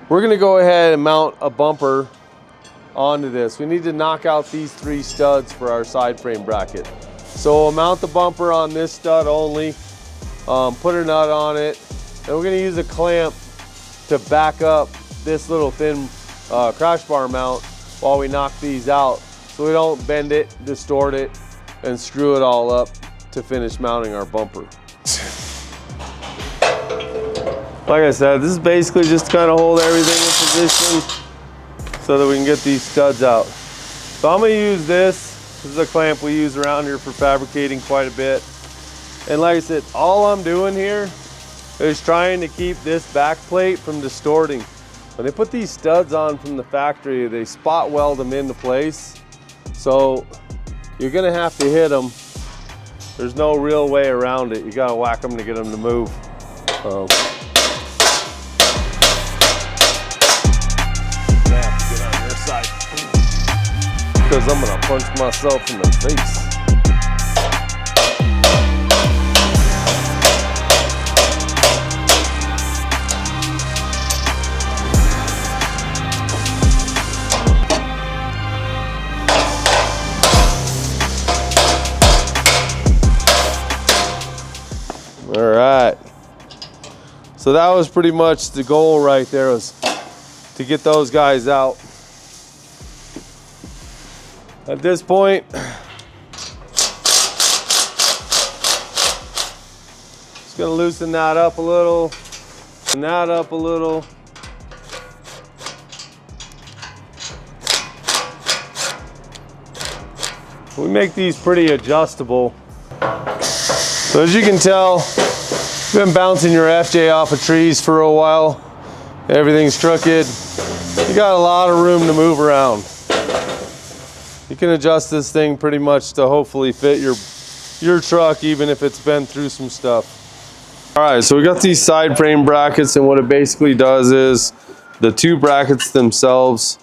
we're gonna go ahead and mount a bumper onto this. We need to knock out these 3 studs for our side frame bracket. So we'll mount the bumper on this stud only, put a nut on it, and we're gonna use a clamp to back up this little thin crash bar mount while we knock these out, so we don't bend it, distort it, and screw it all up to finish mounting our bumper. Like I said, this is basically just to kind of hold everything in position so that we can get these studs out. So I'm gonna use this. This is a clamp we use around here for fabricating quite a bit. And like I said, all I'm doing here is trying to keep this back plate from distorting. When they put these studs on from the factory, they spot weld them into place. So you're gonna have to hit them. There's no real way around it. You gotta whack them to get them to move. Because I'm gonna punch myself in the face. All right. So that was pretty much the goal right there, was to get those guys out. At this point, just gonna loosen that up a little, and that up a little. We make these pretty adjustable. So as you can tell, you've been bouncing your FJ off of trees for a while. Everything's crooked. You got a lot of room to move around. You can adjust this thing pretty much to hopefully fit your truck, even if it's been through some stuff. All right, so we got these side frame brackets, and what it basically does is the 2 brackets themselves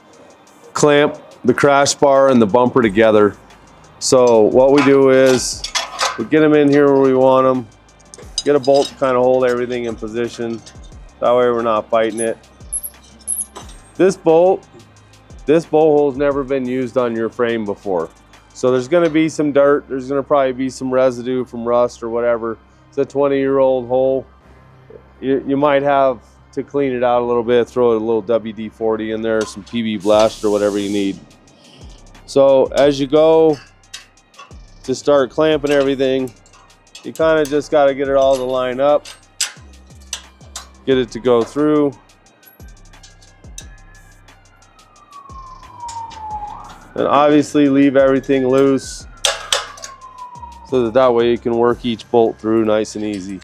clamp the crash bar and the bumper together. So what we do is we get them in here where we want them, get a bolt to kind of hold everything in position. That way we're not fighting it. This bolt hole's never been used on your frame before. So there's gonna be some dirt, there's gonna probably be some residue from rust or whatever. It's a 20-year-old hole. You might have to clean it out a little bit, throw a little WD-40 in there, some PB Blast or whatever you need. So as you go to start clamping everything, you kind of just gotta get it all to line up, get it to go through. And obviously leave everything loose so that way you can work each bolt through nice and easy.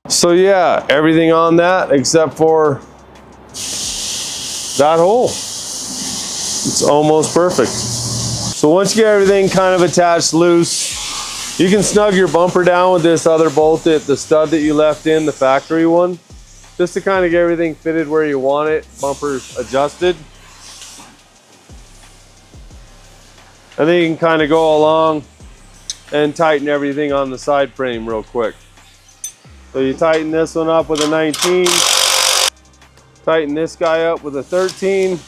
So yeah, everything on that except for that hole. It's almost perfect. So once you get everything kind of attached loose, you can snug your bumper down with this other bolt, the stud that you left in, the factory one, just to kind of get everything fitted where you want it, bumpers adjusted. And then you can kind of go along and tighten everything on the side frame real quick. So you tighten this one up with a 19, tighten this guy up with a 13,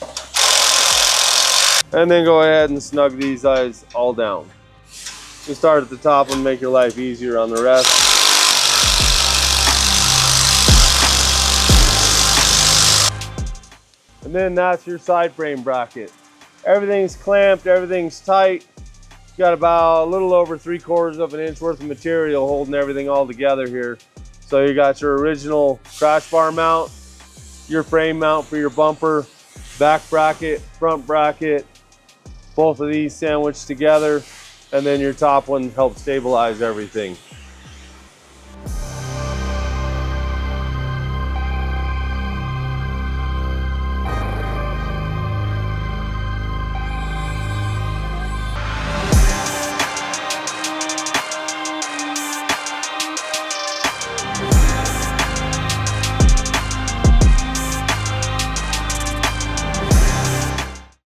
and then go ahead and snug these guys all down. You start at the top and make your life easier on the rest. And then that's your side frame bracket. Everything's clamped, everything's tight. You got about a little over 3/4 of an inch worth of material holding everything all together here. So you got your original crash bar mount, your frame mount for your bumper, back bracket, front bracket, both of these sandwiched together, and then your top one helps stabilize everything.